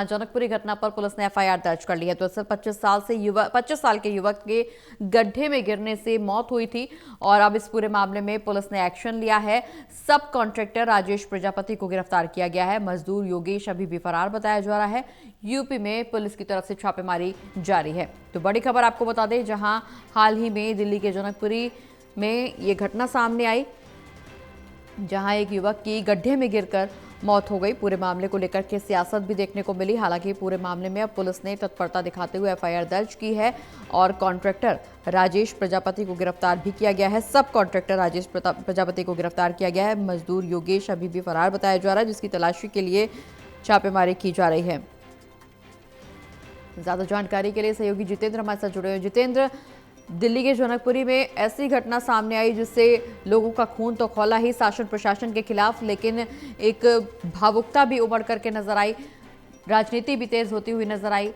जनकपुरी घटना पर पुलिस ने एफआईआर दर्ज कर ली है। दरअसल 25 साल के युवक के गड्ढे में गिरने से मौत हुई थी और अब इस पूरे मामले में पुलिस ने एक्शन लिया है। सब कॉन्ट्रैक्टर राजेश प्रजापति को गिरफ्तार किया गया है। मजदूर योगेश अभी भी फरार बताया जा रहा है। यूपी में पुलिस की तरफ से छापेमारी जारी है। तो बड़ी खबर आपको बता दें, जहां हाल ही में दिल्ली के जनकपुरी में ये घटना सामने आई, जहां एक युवक की गड्ढे में गिरकर मौत हो गई। पूरे मामले को लेकर के सियासत भी देखने को मिली। हालांकि पूरे मामले में अब पुलिस ने तत्परता दिखाते हुए एफआईआर दर्ज की है और कॉन्ट्रैक्टर राजेश प्रजापति को गिरफ्तार भी किया गया है। सब कॉन्ट्रैक्टर राजेश प्रजापति को गिरफ्तार किया गया है। मजदूर योगेश अभी भी फरार बताया जा रहा है, जिसकी तलाशी के लिए छापेमारी की जा रही है। ज्यादा जानकारी के लिए सहयोगी जितेंद्र हमारे साथ जुड़े हुए। जितेंद्र, दिल्ली के जनकपुरी में ऐसी घटना सामने आई जिससे लोगों का खून तो खौला ही शासन प्रशासन के खिलाफ, लेकिन एक भावुकता भी उमड़ करके नजर आई, राजनीति भी तेज होती हुई नजर आई,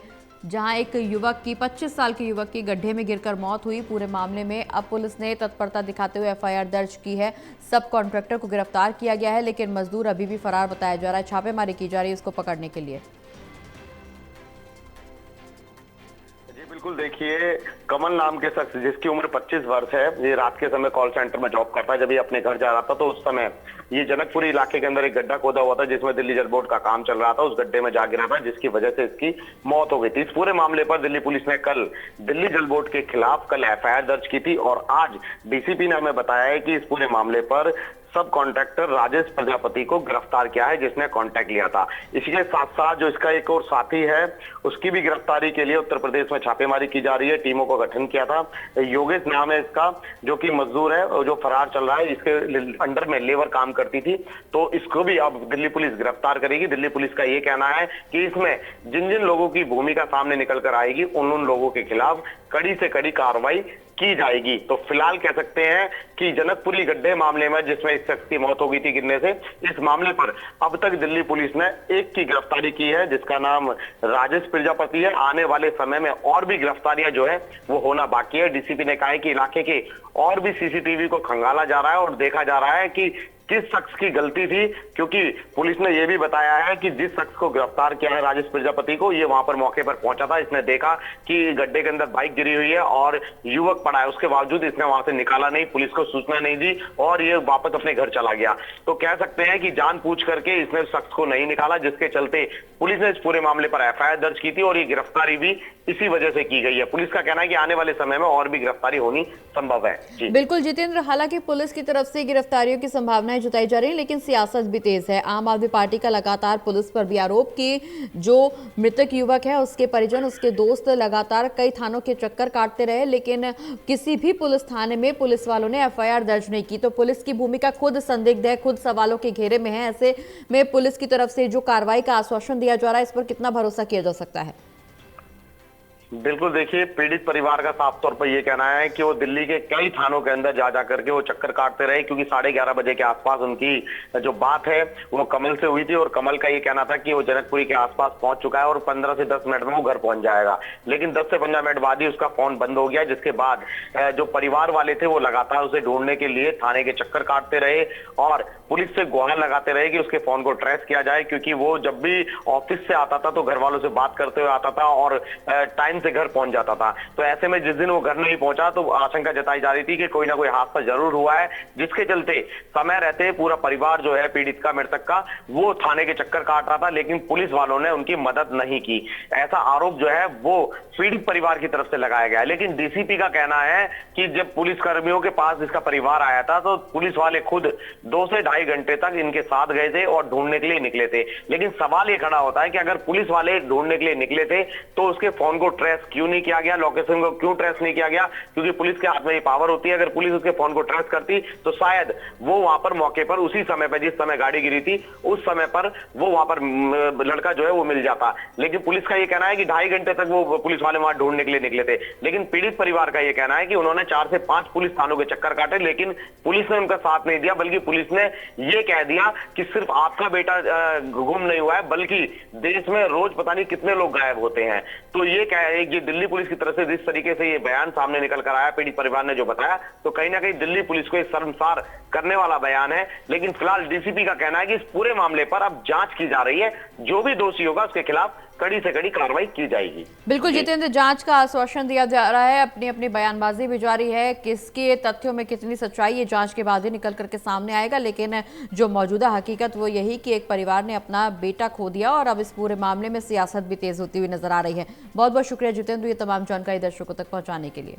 जहां एक युवक की 25 साल के युवक की गड्ढे में गिरकर मौत हुई। पूरे मामले में अब पुलिस ने तत्परता दिखाते हुए एफआईआर दर्ज की है। सब कॉन्ट्रैक्टर को गिरफ्तार किया गया है, लेकिन मजदूर अभी भी फरार बताया जा रहा है। छापेमारी की जा रही है उसको पकड़ने के लिए। बिल्कुल, देखिए, कमल नाम के शख्स जिसकी उम्र 25 वर्ष है, ये रात के समय कॉल सेंटर में जॉब करता है। जब ये अपने घर जा रहा था तो उस समय ये जनकपुरी इलाके के अंदर एक गड्ढा खोदा हुआ था जिसमें दिल्ली जल बोर्ड का काम चल रहा था। उस गड्ढे में जा गिरा था जिसकी वजह से इसकी मौत हो गई थी। इस पूरे मामले पर दिल्ली पुलिस ने कल दिल्ली जल बोर्ड के खिलाफ एफआईआर दर्ज की थी और आज डीसीपी ने हमें बताया है कि इस पूरे मामले पर सब कॉन्ट्रैक्टर राजेश प्रजापति को गिरफ्तार किया है, जिसने कॉन्ट्रैक्ट लिया था। इसी के साथ साथ जो इसका एक और साथी है उसकी भी गिरफ्तारी के लिए उत्तर प्रदेश में छापेमारी की जा रही है। टीमों को गठन किया था। योगेश नाम है इसका, जो कि मजदूर है और जो फरार चल रहा है। इसके अंडर में लेबर काम करती थी, तो इसको भी अब दिल्ली पुलिस गिरफ्तार करेगी। दिल्ली पुलिस का ये कहना है कि इसमें जिन जिन लोगों की भूमिका सामने निकल कर आएगी उन लोगों के खिलाफ कड़ी से कड़ी कार्रवाई की जाएगी। तो फिलहाल कह सकते हैं कि जनकपुरी गड्ढे मामले में जिसमें इस शख्स की मौत हो गई थी गिरने से, इस मामले पर अब तक दिल्ली पुलिस ने एक की गिरफ्तारी की है जिसका नाम राजेश प्रजापति है। आने वाले समय में और भी गिरफ्तारियां जो है वो होना बाकी है। डीसीपी ने कहा है कि इलाके के और भी सीसीटीवी को खंगाला जा रहा है और देखा जा रहा है कि किस शख्स की गलती थी, क्योंकि पुलिस ने यह भी बताया है कि जिस शख्स को गिरफ्तार किया है राजेश प्रजापति को, ये वहां पर मौके पर पहुंचा था। इसने देखा कि गड्ढे के अंदर बाइक गिरी हुई है और युवक पड़ा है, उसके बावजूद इसने वहां से निकाला नहीं, पुलिस को सूचना नहीं दी और ये वापस अपने घर चला गया। तो कह सकते हैं कि जानबूझ करके इसने शख्स को नहीं निकाला, जिसके चलते पुलिस ने इस पूरे मामले पर एफआईआर दर्ज की थी और ये गिरफ्तारी भी इसी वजह से की गई है। पुलिस का कहना है कि आने वाले समय में और भी गिरफ्तारी होनी संभव है। जी बिल्कुल जितेंद्र, हालांकि पुलिस की तरफ से गिरफ्तारियों की संभावनाएं जताई जा रही है, लेकिन सियासत भी तेज है। आम आदमी पार्टी का लगातार पुलिस पर भी आरोप कि जो मृतक युवक है उसके परिजन, उसके दोस्त लगातार कई थानों के चक्कर काटते रहे, लेकिन किसी भी पुलिस थाने में पुलिस वालों ने एफआईआर दर्ज नहीं की। तो पुलिस की भूमिका खुद संदिग्ध है, खुद सवालों के घेरे में है। ऐसे में पुलिस की तरफ से जो कार्रवाई का आश्वासन दिया जा रहा है, इस पर कितना भरोसा किया जा सकता है? बिल्कुल, देखिए, पीड़ित परिवार का साफ तौर पर यह कहना है कि वो दिल्ली के कई थानों के अंदर जा करके वो चक्कर काटते रहे, क्योंकि 11:30 बजे के आसपास उनकी जो बात है वो कमल से हुई थी और कमल का ये कहना था कि वो जनकपुरी के आसपास पहुंच चुका है और 15 से 10 मिनट में वो घर पहुंच जाएगा। लेकिन 10 से 15 मिनट बाद ही उसका फोन बंद हो गया, जिसके बाद जो परिवार वाले थे वो लगातार उसे ढूंढने के लिए थाने के चक्कर काटते रहे और पुलिस से गुहार लगाते रहे कि उसके फोन को ट्रेस किया जाए, क्योंकि वो जब भी ऑफिस से आता था तो घर वालों से बात करते हुए आता था और टाइम से घर पहुंच जाता था। तो ऐसे में जिस दिन वो घर नहीं पहुंचा तो आशंका जताई जा रही थी कि कोई ना कोई हादसा जरूर हुआ है, जिसके चलते समय रहते पूरा परिवार जो है पीड़ित का, मृतक का, वो थाने के चक्कर काट रहा था, लेकिन पुलिस वालों ने उनकी मदद नहीं की। ऐसा आरोप जो है वो पीड़ित परिवार की तरफ से लगाया गया है। लेकिन डीसीपी का कहना है कि जब पुलिस कर्मियों के पास इसका परिवार आया था तो पुलिस वाले खुद 2 से ढाई घंटे तक इनके साथ गए थे और ढूंढने के लिए निकले थे। लेकिन सवाल ये खड़ा होता है कि अगर पुलिस वाले ढूंढने के लिए निकले थे तो उसके फोन को ट्रेस क्यों नहीं किया गया, लोकेशन को क्यों ट्रेस नहीं किया गया? क्योंकि पुलिस के हाथ में ये पावर होती है। अगर पुलिस उसके फोन को ट्रेस करती तो शायद वो वहां पर मौके पर उसी समय पर, जिस समय गाड़ी गिरी थी उस समय पर वो वहां पर लड़का जो है वो मिल जाता। लेकिन पुलिस का ये कहना है कि 2.5 घंटे तक वो पुलिस वाले वहां ढूंढने के लिए निकले थे। लेकिन पीड़ित परिवार का ये कहना है कि उन्होंने 4 से 5 पुलिस थानों के चक्कर काटे, लेकिन पुलिस ने उनका साथ नहीं दिया, बल्कि पुलिस ने ये कह दिया कि सिर्फ आपका बेटा गुम नहीं हुआ है, बल्कि देश में रोज पता नहीं कितने लोग गायब होते हैं। तो ये कह रहे हैं, ये दिल्ली पुलिस की तरफ से जिस तरीके से ये बयान सामने निकल कर आया, पीड़ित परिवार ने जो बताया, तो कहीं ना कहीं दिल्ली पुलिस को एक शर्मसार करने वाला बयान है। लेकिन फिलहाल डीसीपी का कहना है कि इस पूरे मामले पर अब जांच की जा रही है, जो भी दोषी होगा उसके खिलाफ कड़ी से कड़ी कार्रवाई की जाएगी। बिल्कुल जितेंद्र, जांच का आश्वासन दिया जा रहा है, अपनी अपनी बयानबाजी भी जारी है। किसके तथ्यों में कितनी सच्चाई है जांच के बाद ही निकल करके सामने आएगा, लेकिन जो मौजूदा हकीकत वो यही कि एक परिवार ने अपना बेटा खो दिया और अब इस पूरे मामले में सियासत भी तेज होती हुई नजर आ रही है। बहुत बहुत शुक्रिया जितेंद्र, ये तमाम जानकारी दर्शकों तक पहुंचाने के लिए।